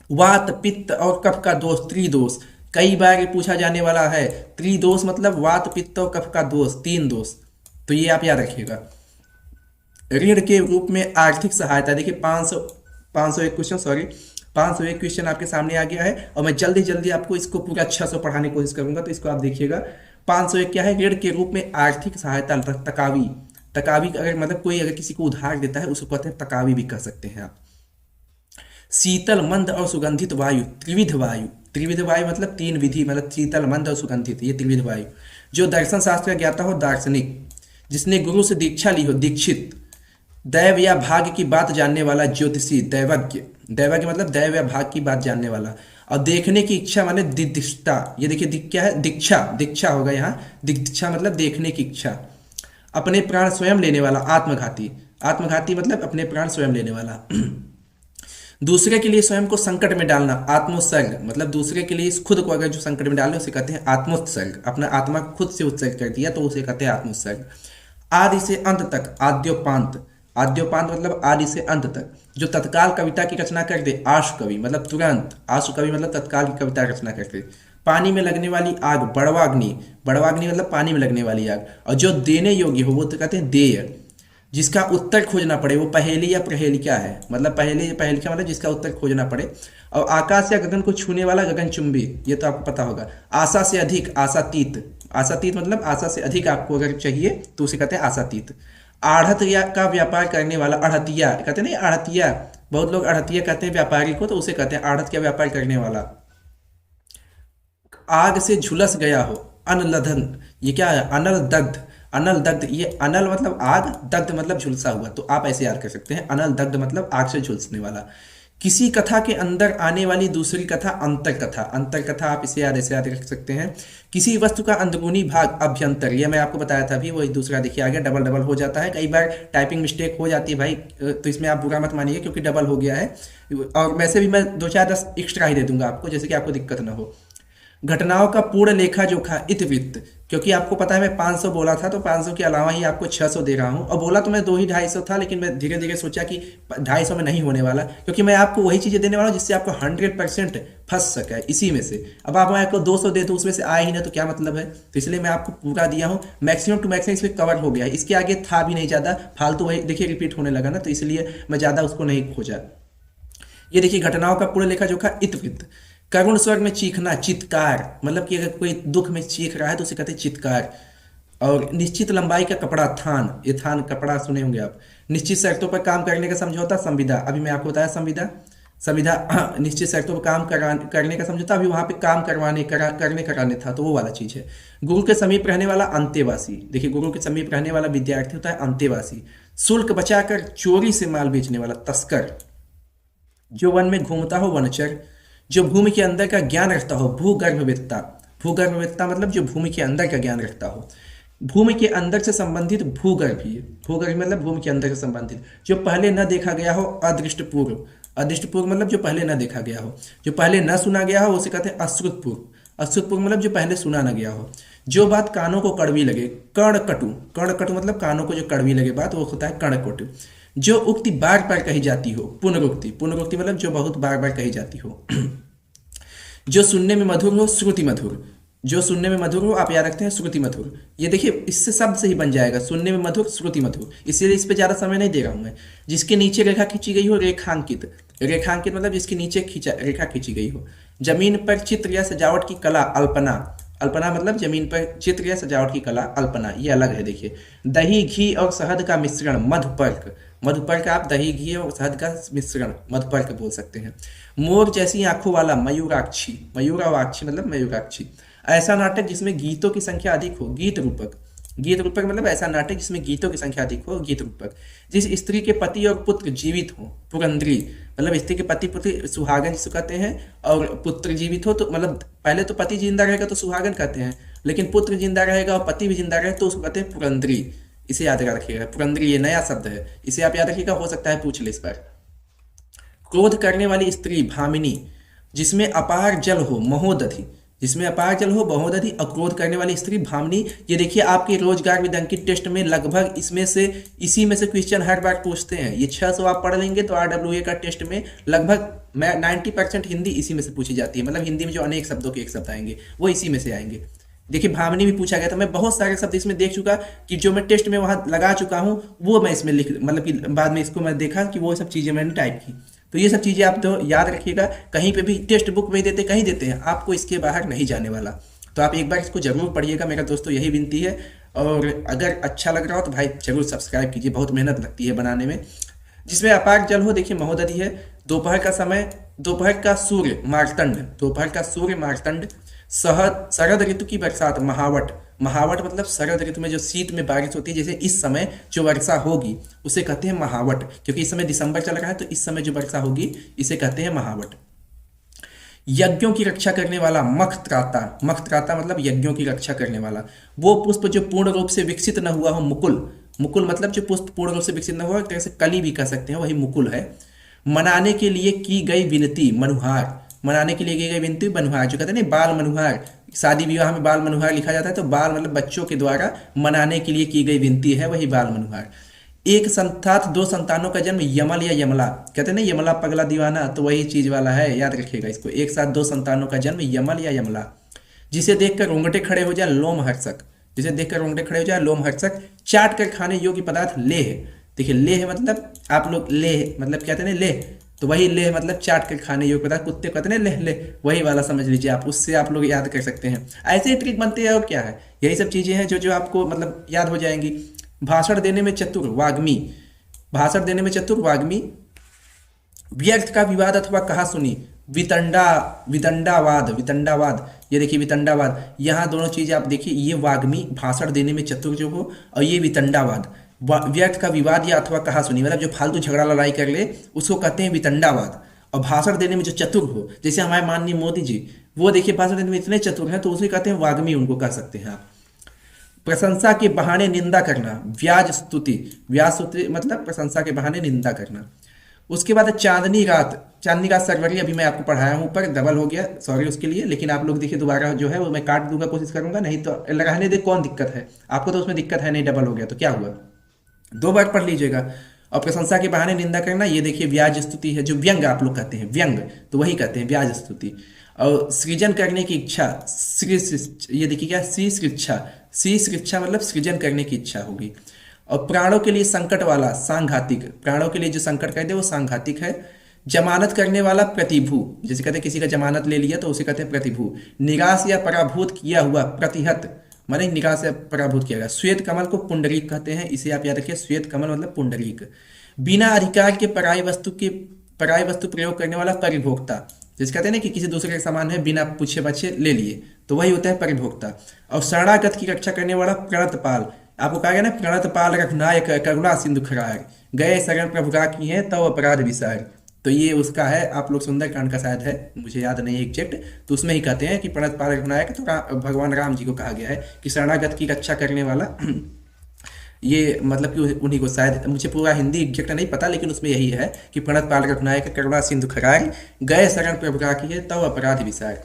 वात पित्त और कफ का दोष, त्रिदोष, कई बार ये पूछा जाने वाला है। त्रिदोष मतलब वात पित्त और कफ का दोष, तीन दोष, तो ये आप याद रखिएगा। ऋण के रूप में आर्थिक सहायता, देखिए 501 क्वेश्चन, सॉरी 501 क्वेश्चन आपके सामने आ गया है और मैं जल्दी जल्दी आपको इसको पूरा अच्छा से पढ़ाने की कोशिश करूंगा, तो इसको आप देखिएगा। 501 क्या है, ऋण के रूप में आर्थिक सहायता, तकावी, तकावी अगर मतलब कोई अगर किसी को उधार देता है उसको कहते हैं तकावी भी कह सकते हैं आप। शीतल मंद और सुगंधित वायु, त्रिविध वायु, त्रिविध वायु मतलब तीन विधि, मतलब शीतल मंद और सुगंधित, ये त्रिविध वायु। जो दर्शन शास्त्र का ज्ञाता हो, दार्शनिक। जिसने गुरु से दीक्षा ली हो, दीक्षित। दैव या भाग्य की बात जानने वाला, ज्योतिषी, दैवज्ञ, दैवज्ञ मतलब दैव या भाग्य की बात जानने वाला। और देखने की इच्छा माने दिदिष्टा, ये देखिए क्या है, दीक्षा, दीक्षा होगा यहाँ, दीक्षा मतलब देखने की इच्छा। अपने प्राण स्वयं लेने वाला, आत्मघाती, आत्मघाती मतलब अपने प्राण स्वयं लेने वाला। दूसरे के लिए स्वयं को संकट में डालना, आत्मोत्सर्ग, मतलब दूसरे के लिए खुद को अगर जो संकट में डाले उसे कहते हैं आत्मोत्सर्ग, अपना आत्मा खुद से उत्सर्ग कर दिया तो उसे कहते हैं आत्मोत्सर्ग। आदि से अंत तक, आद्योपांत, आद्योपांत मतलब आदि से अंत तक। जो तत्काल कविता की रचना कर दे, आशु कवि मतलब तुरंत, आशु कवि मतलब तत्काल की कविता रचना करते। पानी में लगने वाली आग, बड़वाग्नि, बड़वाग्नि मतलब पानी में लगने वाली आग। और जो देने योग्य हो वो तो कहते हैं देय। जिसका उत्तर खोजना पड़े, वो पहेली या प्रहेलिका है, मतलब पहेली या पहेलिका मतलब जिसका उत्तर खोजना पड़े। और आकाश या गगन को छूने वाला, गगनचुंबी, ये तो आपको पता होगा। आशा से अधिक, आशातीत, आशातीत मतलब आशा से अधिक आपको अगर चाहिए तो उसे कहते हैं आशातीत। आढ़त या का व्यापार करने वाला, अड़हतिया, कहते हैं नहीं अड़हतिया, बहुत लोग अड़हतिया कहते हैं व्यापारी को, तो उसे कहते हैं आढ़त का व्यापार करने वाला। आग से झुलस गया हो, अनलधन, ये क्या है, अनल दग्ध, अनल दग्ध, ये अनल मतलब आग, दग्ध मतलब झुलसा हुआ, तो आप ऐसे याद कर सकते हैं, अनल दग्ध मतलब आग से झुलसने वाला। किसी कथा के अंदर आने वाली दूसरी कथा, अंतर कथा, अंतर कथा आप इसे याद ऐसे याद रख सकते हैं। किसी वस्तु का अंदरूनी भाग, अभ्यंतर, ये मैं आपको बताया था अभी, वही दूसरा देखिए आ गया, डबल डबल हो जाता है, कई बार टाइपिंग मिस्टेक हो जाती है भाई, तो इसमें आप बुरा मत मानिए क्योंकि डबल हो गया है। और वैसे भी मैं 2-4-10 एक्स्ट्रा ही दे दूंगा आपको, जैसे कि आपको दिक्कत ना हो। घटनाओं का पूर्ण लेखा जोखा, इतिवृत्त, क्योंकि आपको पता है मैं 500 बोला था तो 500 के अलावा ही आपको 600 दे रहा हूं, और बोला तो मैं 2 ही 250 था, लेकिन मैं धीरे धीरे सोचा कि 250 में नहीं होने वाला, क्योंकि मैं आपको वही चीज़ें देने वाला हूं जिससे आपको 100% फंस सके इसी में से। अब आप मैं आपको 200 दे तो उसमें से आए ही ना, तो क्या मतलब है, तो इसलिए मैं आपको पूरा दिया हूँ, मैक्सिमम टू मैक्सिमम इसमें कवर हो गया है, इसके आगे था भी नहीं ज़्यादा, फालतू वही देखिए रिपीट होने लगा ना, तो इसलिए मैं ज़्यादा उसको नहीं खोजा। ये देखिए घटनाओं का पूर्ण लेखा जोखा, इतिवृत्त। करुण स्वर में चीखना, चित्कार, मतलब कि अगर कोई दुख में चीख रहा है तो उसे कहते हैं चित्कार। और निश्चित लंबाई का कपड़ा, थान, ये थान कपड़ा सुने होंगे आप। निश्चित शर्तों पर काम करने का समझौता, संविदा, अभी मैं आपको बताया संविदा, संविदा निश्चित शर्तों पर काम करने का समझौता, अभी वहां पे काम कराने था, तो वो वाला चीज है। गुरु के समीप रहने वाला, अंतेवासी, देखिए गुरु के समीप रहने वाला विद्यार्थी होता है अंतेवासी। शुल्क बचाकर चोरी से माल बेचने वाला, तस्कर। जो वन में घूमता हो, वनचर। जो भूमि के अंदर का ज्ञान रखता हो, भूगर्भवेत्ता, भूगर्भवेत्ता मतलब जो भूमि के अंदर का ज्ञान रखता हो। भूमि के अंदर से संबंधित भूगर्भीय, भूगर्भ मतलब भूमि के अंदर से संबंधित। जो पहले न देखा गया हो, अदृष्टपूर्व, अदृष्टपूर्व मतलब जो पहले न देखा गया हो। जो पहले न सुना गया हो उसे कहते हैं अश्रुतपूर्व, अश्रुतपूर्व मतलब जो पहले सुना न गया हो। जो बात कानों को कड़वी लगे, कर्णकटु, कर्णकटु मतलब कानों को जो कड़वी लगे बात, वो होता है कर्णकटु। जो उक्ति बार बार कही जाती हो, पुनरुक्ति, पुनरुक्ति मतलब जो बहुत बार बार कही जाती हो। जो सुनने में मधुर हो, श्रुति मधुर, जो सुनने में मधुर हो, आप याद रखते हैं श्रुति मधुर। ये देखिए इससे शब्द से ही बन जाएगा, सुनने में मधुर, श्रुति मधुर, इसीलिए इस पे ज़्यादा समय नहीं दे रहा हूँ मैं। जिसके नीचे रेखा खींची गई हो, रेखांकित, रेखांकित मतलब जिसके नीचे खींचा रेखा खींची गई हो। जमीन पर चित्र या सजावट की कला, अल्पना, अल्पना मतलब जमीन पर चित्र या सजावट की कला, अल्पना, ये अलग है। देखिए दही घी और शहद का मिश्रण, मधुपर्क, मधुपर्क आप दही घी और शहद का मिश्रण मधुपर्क बोल सकते हैं। मोर जैसी आंखों वाला, मयूराक्षी, मयूरावाक्षी मतलब मयूराक्षी। ऐसा नाटक जिसमें गीतों की संख्या अधिक हो, गीत रूपक, गीत रूपक मतलब ऐसा नाटक जिसमें गीतों की संख्या अधिक हो, गीत रूपक। जिस स्त्री के पति और पुत्र जीवित हो, पुरंद्री मतलब स्त्री के पति पुत्र सुहागन जिसे कहते हैं, और पुत्र जीवित हो तो मतलब पहले तो पति जिंदा रहेगा तो सुहागन कहते हैं, लेकिन पुत्र जिंदा रहेगा और पति भी जिंदा रहे तो उसको कहते हैं पुरंद्री। इसे याद रखिएगा, पुरंद्री ये नया शब्द है, इसे आप याद रखिएगा, हो सकता है पूछ ले इस पर। क्रोध करने वाली स्त्री, भामिनी, जिसमें अपार जल हो, महोदधि, जिसमें अपार जल हो, महोदधि। और क्रोध करने वाली स्त्री, भामिनी। ये देखिए आपके रोजगार विदंकित टेस्ट में लगभग इसमें से इसी में से क्वेश्चन हर बार पूछते हैं। ये 600 आप पढ़ लेंगे तो RWA का टेस्ट में लगभग 90% हिंदी इसी में से पूछी जाती है। मतलब हिंदी में जो अनेक शब्दों के एक शब्द आएंगे वो इसी में से आएंगे। देखिए भामिनी भी पूछा गया था, मैं बहुत सारे शब्द इसमें देख चुका कि जो मैं टेस्ट में वहाँ लगा चुका हूँ वो मैं इसमें लिख, मतलब कि बाद में इसको मैं देखा कि वो सब चीज़ें मैंने टाइप की। तो ये सब चीज़ें आप तो याद रखिएगा, कहीं पे भी टेक्स्ट बुक में देते कहीं देते हैं, आपको इसके बाहर नहीं जाने वाला। तो आप एक बार इसको जरूर पढ़िएगा, मेरा दोस्तों यही विनती है। और अगर अच्छा लग रहा हो तो भाई जरूर सब्सक्राइब कीजिए, बहुत मेहनत लगती है बनाने में। जिसमें अपार जल हो, देखिए महोदधि है। दोपहर का समय, दोपहर का सूर्य मार्तंड, दोपहर का सूर्य मार्तंड। शरद ऋतु की बरसात, महावट, महावट मतलब शरद ऋतु में जो शीत में बारिश होती है, जैसे इस समय जो वर्षा होगी उसे कहते हैं महावट, क्योंकि इस समय दिसंबर चल रहा है तो इस समय जो वर्षा होगी इसे कहते हैं महावट। यज्ञों की रक्षा करने वाला, मखत्राता, मखत्राता मतलब यज्ञों की रक्षा करने वाला। वो पुष्प जो पूर्ण रूप से विकसित न हुआ हो, मुकुल, मुकुल मतलब जो पुष्प पूर्ण रूप से विकसित न हुआ, एक तरह से कली भी कह सकते हैं, वही मुकुल है। मनाने के लिए की गई विनती, मनुहार, मनाने के लिए की गई विनती, मनुहार, जो कहते हैं ना बाल मनुहार, शादी विवाह में बाल मनुहार लिखा जाता है, तो बाल मतलब बच्चों के द्वारा मनाने के लिए की गई विनती है, वही बाल मनुहार। एक संतान, दो संतानों का जन्म, यमल या यमला, कहते हैं ना यमला पगला दीवाना, तो वही चीज वाला है, याद रखिएगा इसको। एक साथ दो संतानों का जन्म, यमल या यमला। जिसे देखकर रोंगटे खड़े हो जाए, लोमहर्षक, जिसे देखकर रोंगटे खड़े हो जाए, लोमहर्षक। चाट कर खाने योग्य पदार्थ, लेह, देखिए लेह मतलब आप लोग लेह मतलब कहते हैं ना लेह, तो वही लेह मतलब चाट कर खाने योग्य पदार्थ, कुत्ते कहते हैं लेह लेह, वही वाला समझ लीजिए आप, उससे आप लोग याद कर सकते हैं। ऐसे ही ट्रिक बनते हैं और क्या है, यही सब चीजें हैं जो जो आपको मतलब याद हो जाएंगी। भाषण देने में चतुर, वाग्मी, भाषण देने में चतुर, वाग्मी। व्यर्थ का विवाद अथवा कहा सुनी, वितंडावाद, वितंडावाद, ये देखिए वितंडावाद, यहाँ दोनों चीजें आप देखिए, ये वाग्मी भाषण देने में चतुर जो हो, और ये वितंडावाद, व्यर्थ का विवाद या अथवा कहा सुनी मतलब जो फालतू झगड़ा लड़ाई कर ले उसको कहते हैं वितंडावाद। और भाषण देने में जो चतुर हो, जैसे हमारे माननीय मोदी जी, वो देखिए भाषण देने में इतने चतुर हैं तो उसे कहते हैं वाग्मी, उनको कह सकते हैं आप। प्रशंसा के बहाने निंदा करना, व्याज स्तुति, व्याज स्तुति मतलब प्रशंसा के बहाने निंदा करना। उसके बाद चांदनी रात, चांदनी रात सरवरी अभी मैं आपको पढ़ाया हूँ, ऊपर डबल हो गया, सॉरी उसके लिए, लेकिन आप लोग देखिए दोबारा जो है वो मैं काट दूंगा, कोशिश करूंगा, नहीं तो लगाने दे, कौन दिक्कत है आपको, तो उसमें दिक्कत है नहीं, डबल हो गया तो क्या हुआ, 2 बार पढ़ लीजिएगा। और प्रशंसा के बहाने निंदा करना, ये देखिए व्याज स्तुति है, जो व्यंग आप लोग कहते हैं, व्यंग तो वही कहते हैं व्याज स्तुति। और सृजन करने की इच्छा, ये देखिए क्या, सी शिक्षा मतलब सृजन करने की इच्छा होगी। और प्राणों के लिए संकट वाला, सांघातिक, प्राणों के लिए जो संकट कहते हैं वो सांघातिक है। जमानत करने वाला, प्रतिभू, जैसे कहते हैं किसी का जमानत ले लिया तो उसे कहते हैं प्रतिभू। निराश या पराभूत किया हुआ, प्रतिहत माने निराश या पराभूत किया गया। श्वेत कमल को पुंडरीक कहते हैं, इसे आप याद रखिए, श्वेत कमल मतलब पुंडरीक। बिना अधिकार के पराई वस्तु प्रयोग करने वाला, परिभोक्ता, जैसे कहते हैं ना कि किसी दूसरे का सामान है बिना पूछे पाछे ले लिए, तो वही होता है परिभोक्ता। और शरणागत की रक्षा करने वाला, प्रणतपाल, आपको कहा गया ना, प्रणतपाल रघुनायक करुणा सिंधु खरार, गए शरण प्रभु का की है तव अपराध विसार, तो ये उसका है, आप लोग सुंदरकांड का शायद है, मुझे याद नहीं एग्जैक्ट, तो उसमें ही कहते हैं कि प्रणतपाल रघुनायक, तो भगवान राम जी को कहा गया है कि शरणागत की रक्षा करने वाला ये मतलब कि उन्हीं को, शायद मुझे पूरा हिंदी एग्जैक्ट नहीं पता, लेकिन उसमें यही है कि प्रणतपाल रघुनायक करुणा सिंधु खरार, गए शरण प्रभु का की है तव अपराध विसार।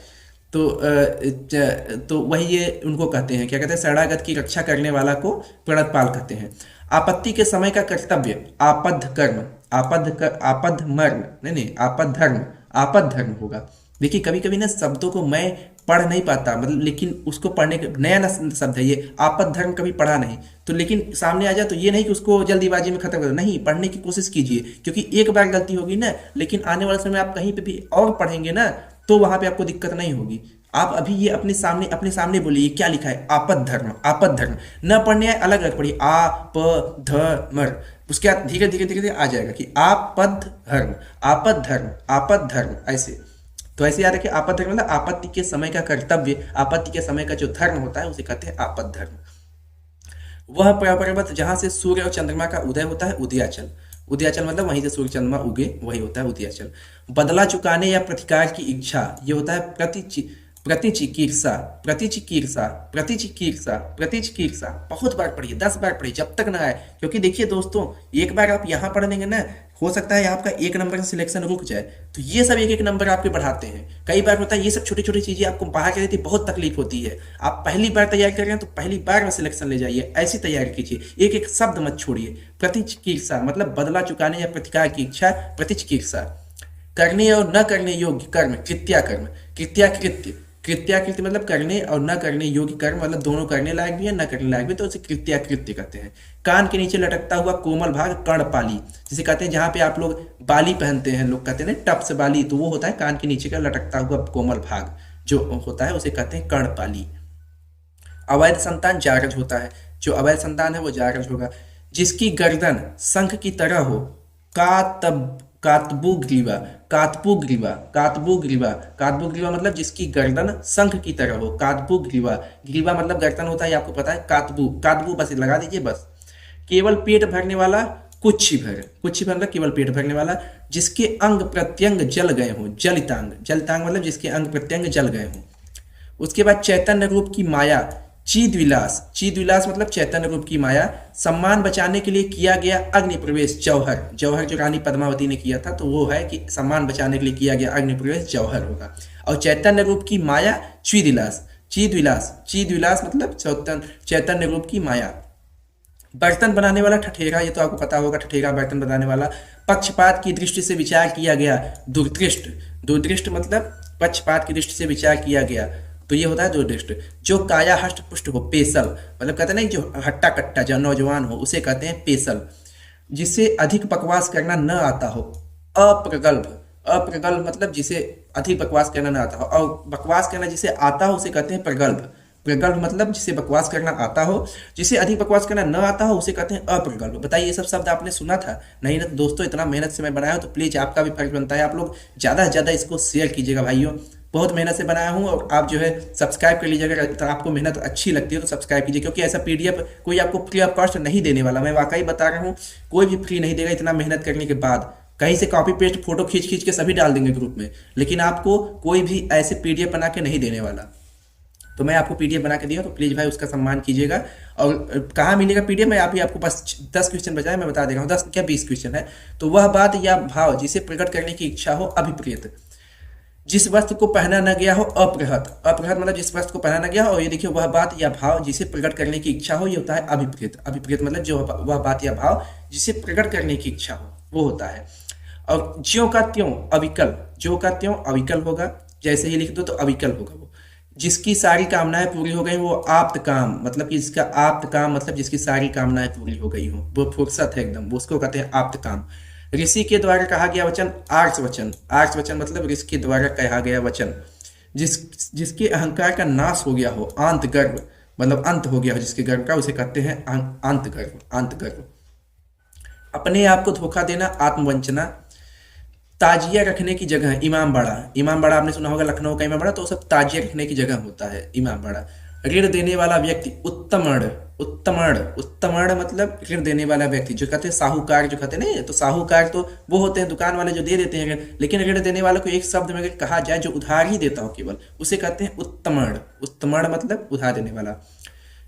तो वही ये उनको कहते हैं, क्या कहते हैं, शरणागत की रक्षा करने वाला को प्रणतपाल कहते हैं। आपत्ति के समय का कर्तव्य आपद्ध कर्म, आपद्ध मर्म, नहीं नहीं आपद्ध धर्म, आपद्ध धर्म होगा। देखिए कभी कभी ना शब्दों को मैं पढ़ नहीं पाता, मतलब लेकिन उसको पढ़ने का नया ना शब्द है ये, आपद्ध धर्म कभी पढ़ा नहीं तो, लेकिन सामने आ जाए तो ये नहीं कि उसको जल्दीबाजी में खत्म कर दो, नहीं पढ़ने की कोशिश कीजिए, क्योंकि एक बार गलती होगी ना, लेकिन आने वाले समय आप कहीं पे भी और पढ़ेंगे ना तो वहां पे आपको दिक्कत नहीं होगी। आप अभी ये अपने सामने बोलिए क्या लिखा है, आपद्ध धर्म, आपद्ध धर्म न पढ़ने आए अलग अलग पढ़िए, आ प ध मर, उसके बाद धीरे धीरे धीरे धीरे आ जाएगा कि आपद्ध धर्म, आपद्ध धर्म, आपद्ध धर्म, ऐसे। तो ऐसे याद रखिए आपद्ध धर्म मतलब आपत्ति के समय का कर्तव्य, आपत्ति के समय का जो धर्म होता है उसे कहते हैं आपद्ध धर्म। वह पर्वत जहां से सूर्य और चंद्रमा का उदय होता है उदयाचल, उदयाचल मतलब वहीं से सूर्य चंद्रमा उगे वही होता है उदयाचल। बदला चुकाने या प्रतिकार की इच्छा ये होता है प्रतिचिकीर्षा, प्रतिचिकीर्षा, प्रतिचिकीर्षा, प्रतिचिकीर्षा। बहुत बार पढ़िए, 10 बार पढ़िए जब तक ना आए, क्योंकि देखिए दोस्तों एक बार आप यहाँ पढ़ लेंगे ना, हो सकता है आपका 1 नंबर का सिलेक्शन रुक जाए, तो ये सब 1-1 नंबर आपके बढ़ाते हैं। कई बार होता है ये सब छोटी छोटी चीजें आपको बाहर कर देती, बहुत तकलीफ होती है। आप पहली बार तैयार कर रहे हैं तो पहली बार में सिलेक्शन ले जाइए, ऐसी तैयारी कीजिए, एक एक शब्द मत छोड़िए। प्रतिचिकीर्षा मतलब बदला चुकाने या प्रतिकार की इच्छा, प्रतिचिकीर्षा। करने और न करने योग्य कर्म, कृत्याकर्म, कृत्याकृत्य, कृत्याकृत्य मतलब करने और न करने योग्य कर्म, मतलब दोनों करने लायक भी है न करने लायक भी, तो उसे कृत्याकृत्य कहते हैं। कान के नीचे लटकता हुआ कोमल भाग कर्णपाली, जिसे कहते हैं जहाँ पे आप लोग बाली पहनते हैं, लोग कहते हैं ना टप से बाली, तो वो होता है कान के नीचे का लटकता हुआ कोमल भाग जो होता है उसे कहते हैं कर्णपाली। अवैध संतान जारज होता है, जो अवैध संतान है वो जारज होगा। जिसकी गर्दन शंख की तरह हो, कातबुग्रीवा, कातबुग्रीवा, कातबुग्रीवा, कातबुग्रीवा मतलब जिसकी गर्दन शंख की तरह हो, कातबुग्रीवा, ग्रीवा मतलब गर्दन होता है आपको पता है, कातबु, कातबु बस लगा दीजिए बस। केवल पेट भरने वाला कुक्षी भर, कुक्षी भर मतलब केवल पेट भरने वाला। जिसके अंग प्रत्यंग जल गए हों, जलितांग, जलितांग मतलब जिसके अंग प्रत्यंग जल गए हों। उसके बाद चैतन्य रूप की माया, चीद विलास, चीद विलास मतलब चैतन्य रूप की माया। सम्मान बचाने के लिए किया गया अग्नि प्रवेश, जौहर, जौहर जो रानी पद्मावती ने किया था तो वो है कि सम्मान बचाने के लिए किया गया अग्नि प्रवेश जौहर होगा। और चैतन्य रूप की माया चीद विलास, चीद विलास, चीद विलास मतलब चैतन्य रूप की माया। बर्तन बनाने वाला ठठेरा, ये तो आपको पता होगा ठठेरा बर्तन बनाने वाला। पक्षपात की दृष्टि से विचार किया गया, दुर्दृष्ट, दुर्दृष्ट मतलब पक्षपात की दृष्टि से विचार किया गया तो ये होता है दुर्दृष्ट। जो काया हष्ट पुष्ट हो, पेसल मतलब कहते हैं ना जो हट्टा कट्टा जो नौजवान हो उसे कहते हैं पेसल। जिसे अधिक बकवास करना न आता हो, अप्रगल्भ, अप्रगल्भ मतलब जिसे अधिक बकवास करना न आता हो, और बकवास करना जिसे आता हो उसे कहते हैं प्रगल्भ। प्रगल्भ मतलब जिसे बकवास करना आता हो, जिसे अधिक बकवास करना न आता हो उसे कहते हैं अप्रगल्भ। बताइए ये सब शब्द आपने सुना था नहीं ना? तो दोस्तों इतना मेहनत से मैं बनाया हूं तो प्लीज आपका भी फर्ज बनता है, आप लोग ज्यादा से ज्यादा इसको शेयर कीजिएगा भाइयों। बहुत मेहनत से बनाया हूं और आप जो है सब्सक्राइब कर लीजिएगा, अगर आपको मेहनत अच्छी लगती है तो सब्सक्राइब कीजिए, क्योंकि ऐसा पीडीएफ कोई आपको फ्री ऑफ कॉस्ट नहीं देने वाला, मैं वाकई बता रहा हूँ, कोई भी फ्री नहीं देगा इतना मेहनत करने के बाद। कहीं से कॉपी पेस्ट फोटो खींच खींच के सभी डाल देंगे ग्रुप में, लेकिन आपको कोई भी ऐसे पीडीएफ बना के नहीं देने वाला। तो मैं आपको पीडीएफ बना के दिया तो प्लीज भाई उसका सम्मान कीजिएगा। और कहाँ मिलेगा पीडीएफ, मैं आपको बस 10 क्वेश्चन बजाय मैं बता दे रहा हूँ, 10 क्या 20 क्वेश्चन है। तो वह बात या भाव जिसे प्रकट करने की इच्छा हो, अभिप्रेत। जिस वस्त्र को पहना न गया हो, अपृहत, अपृहत मतलब जिस वस्त्र को पहना न गया हो। और ये देखिए वह बात या भाव जिसे प्रकट करने की इच्छा हो, ये होता है अभिप्रेत। अभिप्रेत मतलब जो वह बात या भाव जिसे प्रकट करने की इच्छा हो वो होता है। और ज्यों का त्यों अविकल, ज्यों का त्यों अविकल होगा, जैसे ही लिख दो तो अविकल होगा वो। जिसकी सारी कामनाएं पूरी हो गई वो आप्त काम, मतलब कि जिसका आप्त काम मतलब जिसकी सारी कामनाएं पूरी हो गई हो, वो फुर्सत है एकदम, वो उसको कहते हैं आप्त काम। ऋषि के द्वारा कहा गया वचन आर्ष वचन, आर्ष वचन मतलब ऋषि के द्वारा कहा गया वचन। जिसके अहंकार का नाश हो गया हो, आंत गर्व मतलब अंत हो गया हो जिसके गर्व का, उसे कहते हैं अंत गर्व, अंत गर्व। अपने आप को धोखा देना, आत्मवंचना। ताजिया रखने की जगह, इमामबाड़ा, इमामबाड़ा आपने सुना होगा लखनऊ का इमामबाड़ा, तो सब ताजिया रखने की जगह होता है इमामबाड़ा। ऋण देने वाला व्यक्ति, उत्तमण, उत्तमण, उत्तमण मतलब ऋण देने वाला व्यक्ति, जो कहते हैं साहूकार, जो कहते हैं नहीं, तो साहूकार तो वो होते हैं दुकान वाले जो दे देते हैं ऋण, लेकिन ऋण देने वाले को एक शब्द में अगर कहा जाए जो उधार ही देता हो केवल, उसे कहते हैं उत्तमण। उत्तमण मतलब उधार देने वाला।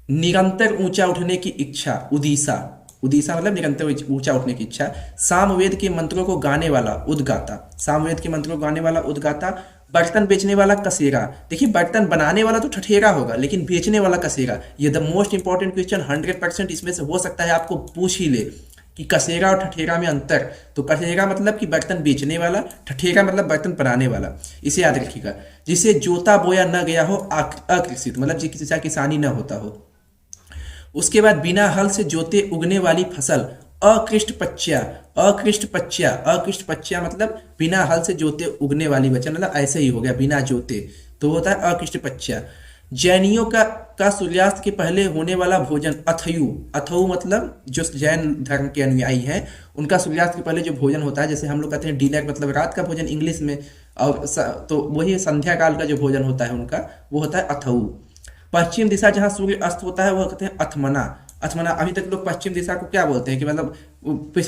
निरंतर ऊंचा उठने की इच्छा, उदीसा, उदीसा मतलब निरंतर ऊंचा उठने की इच्छा। सामवेद के मंत्रों को गाने वाला, उद्गाता, सामवेद के मंत्रों को गाने वाला उद्गाता। बर्तन बेचने वाला कसेरा। देखिए बर्तन बनाने वाला तो ठठेरा होगा, लेकिन बेचने वाला कसेरा, ये द मोस्ट इंपॉर्टेंट क्वेश्चन 100% इसमें से हो सकता है आपको पूछ ही ले कि कसेरा और ठठेरा में अंतर। तो कसेरा मतलब कि बर्तन बेचने वाला, ठठेरा मतलब बर्तन बनाने वाला, इसे याद रखिएगा। जिसे जोता बोया न गया हो अकृषित, मतलब जिसका किसानी न होता हो। उसके बाद बिना हल से जोते उगने वाली फसल अकृष्टपच्या। अकृष्टपच्या, अकृष्टपच्या मतलब बिना हल से जोते उगने वाली वचन, मतलब ऐसे ही हो गया बिना जोते, तो होता है अकृष्टपच्या। जैनियों का सूर्यास्त के पहले होने वाला भोजन अथयु। अथयु मतलब जो जैन धर्म के अनुयायी हैं उनका सूर्यास्त के पहले जो भोजन होता है, जैसे हम लोग कहते हैं डिनर मतलब रात का भोजन इंग्लिश में, और तो वही संध्या काल का जो भोजन होता है उनका, वो होता है अथयु। पश्चिम दिशा जहाँ सूर्य अस्त होता है वह कहते हैं अथमना। अथमना, अभी तक लोग पश्चिम दिशा को क्या बोलते हैं कि मतलब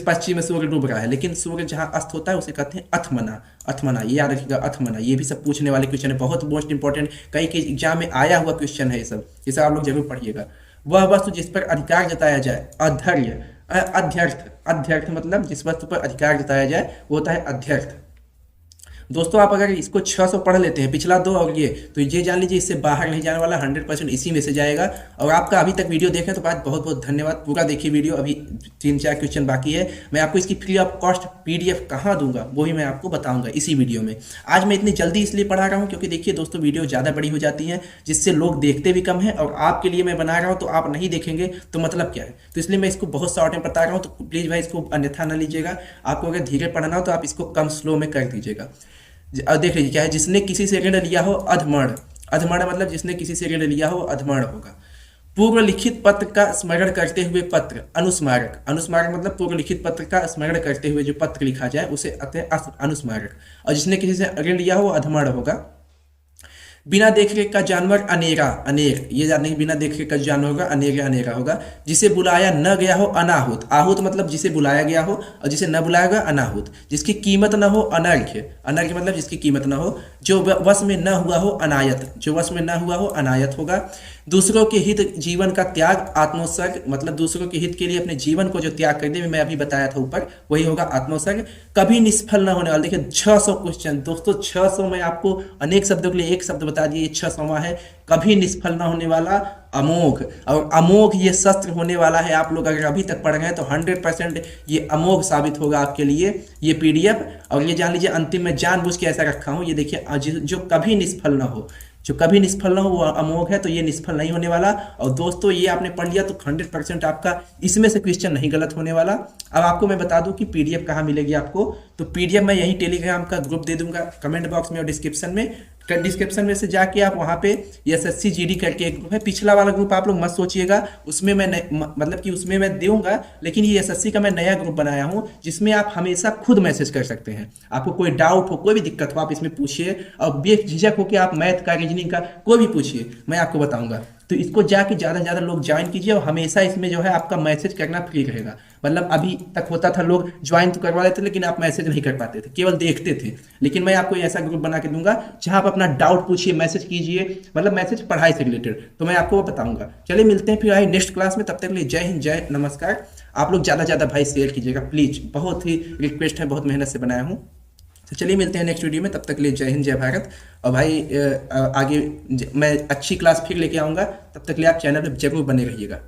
पश्चिम में सूर्य डूब रहा है, लेकिन सूर्य जहाँ अस्त होता है उसे कहते हैं अथमना। अथमना ये याद रखिएगा, अथमना। ये भी सब पूछने वाले क्वेश्चन है, बहुत मोस्ट इंपॉर्टेंट, कई के एग्जाम में आया हुआ क्वेश्चन है ये सब आप लोग जरूर पढ़िएगा। वह वस्तु जिस पर अधिकार जताया जाए अध्यर्य। अध्यर्थ, अध्यर्थ मतलब जिस वस्तु पर अधिकार जताया जाए वो होता है अध्यर्थ। दोस्तों आप अगर इसको 600 पढ़ लेते हैं, पिछला 2 और ये, तो ये जान लीजिए इससे बाहर नहीं जाने वाला, 100% इसी में से जाएगा। और आपका अभी तक वीडियो देखें तो बहुत बहुत धन्यवाद, पूरा देखिए वीडियो, अभी 3-4 क्वेश्चन बाकी है। मैं आपको इसकी फ्री ऑफ कॉस्ट PDF कहाँ दूंगा वो ही मैं आपको बताऊंगा इसी वीडियो में। आज मैं इतनी जल्दी इसलिए पढ़ा रहा हूँ क्योंकि देखिए दोस्तों वीडियो ज़्यादा बड़ी हो जाती है, जिससे लोग देखते भी कम है, और आपके लिए मैं बना रहा हूँ तो आप नहीं देखेंगे तो मतलब क्या है। तो इसलिए मैं इसको बहुत शॉर्ट में बता रहा हूँ, तो प्लीज़ भाई इसको अन्यथा न लीजिएगा। आपको अगर धीरे पढ़ना हो तो आप इसको कम स्लो में कर दीजिएगा। देख लीजिए क्या है, जिसने किसी से ऋण लिया हो अधमण। अधमण मतलब जिसने किसी से ऋण लिया हो अधमण होगा। पूर्व लिखित पत्र का स्मरण करते हुए पत्र अनुस्मारक। अनुस्मारक मतलब पूर्व लिखित पत्र का स्मरण करते हुए जो पत्र लिखा जाए उसे कहते हैं अनुस्मारक। और जिसने किसी से ऋण लिया हो अधमण होगा। बिना देखरेख का जानवर अनेरा। अनेर ये याद नहीं, बिना देखरेख का जानवर होगा अनेरा, अनेरा होगा। जिसे बुलाया न गया हो अनाहुत। आहूत मतलब जिसे बुलाया गया हो, और जिसे न बुलाया गया अनाहुत। जिसकी कीमत न हो अनर्घ्य। अनर्घ्य मतलब जिसकी कीमत न हो। जो वश में न हुआ हो अनायत। जो वश में न हुआ हो अनायत होगा। दूसरों के हित जीवन का त्याग आत्मोत्सर्ग मतलब दूसरों के हित के लिए अपने जीवन को जो त्याग करने में मैं अभी बताया था ऊपर, वही होगा आत्मोत्सर्ग। कभी निष्फल न होने वाला। देखिए 600 क्वेश्चन दोस्तों, 600 में आपको अनेक शब्दों के लिए एक शब्द बता दिए, 600वां है कभी निष्फल न होने वाला अमोघ। और अमोघ ये शस्त्र होने वाला है। आप लोग अगर अभी तक पढ़ रहे हैं तो 100% ये अमोघ साबित होगा आपके लिए ये PDF। और ये जान लीजिए अंतिम में जानबूझ के ऐसा रखा हूँ, ये देखिए जो कभी निष्फल न हो, जो कभी निष्फल ना हो वो अमोघ है, तो ये निष्फल नहीं होने वाला। और दोस्तों ये आपने पढ़ लिया तो 100% आपका इसमें से क्वेश्चन नहीं गलत होने वाला। अब आपको मैं बता दूं कि PDF कहाँ मिलेगी आपको, तो PDF मैं यही टेलीग्राम का ग्रुप दे दूंगा कमेंट बॉक्स में और डिस्क्रिप्शन में। डिस्क्रिप्शन में से जाके आप वहाँ पे SSC GD करके एक ग्रुप है, पिछला वाला ग्रुप आप लोग मत सोचिएगा, उसमें मैं मतलब कि उसमें मैं दूंगा, लेकिन ये SSC का मैं नया ग्रुप बनाया हूँ जिसमें आप हमेशा खुद मैसेज कर सकते हैं। आपको कोई डाउट हो, कोई भी दिक्कत हो, आप इसमें पूछिए, और बेझिझक हो कि आप मैथ का, रीजनिंग का कोई भी पूछिए, मैं आपको बताऊंगा। तो इसको जाके ज़्यादा से ज़्यादा लोग ज्वाइन कीजिए, और हमेशा इसमें जो है आपका मैसेज करना फ्री रहेगा। मतलब अभी तक होता था लोग ज्वाइन तो करवा लेते लेकिन आप मैसेज नहीं कर पाते थे, केवल देखते थे। लेकिन मैं आपको ऐसा ग्रुप बना के दूंगा जहां आप अपना डाउट पूछिए, मैसेज कीजिए, मतलब मैसेज पढ़ाई से रिलेटेड, तो मैं आपको वो बताऊंगा। चलिए मिलते हैं फिर आए नेक्स्ट क्लास में, तब तक के लिए जय हिंद, जय नमस्कार। आप लोग ज़्यादा से ज़्यादा भाई शेयर कीजिएगा प्लीज़, बहुत ही रिक्वेस्ट है, बहुत मेहनत से बनाया हूँ। तो चलिए मिलते हैं नेक्स्ट वीडियो में, तब तक के लिए जय हिंद, जय भारत। और भाई आगे मैं अच्छी क्लास फिर लेके आऊँगा, तब तक के लिए आप चैनल पर जरूर बने रहिएगा।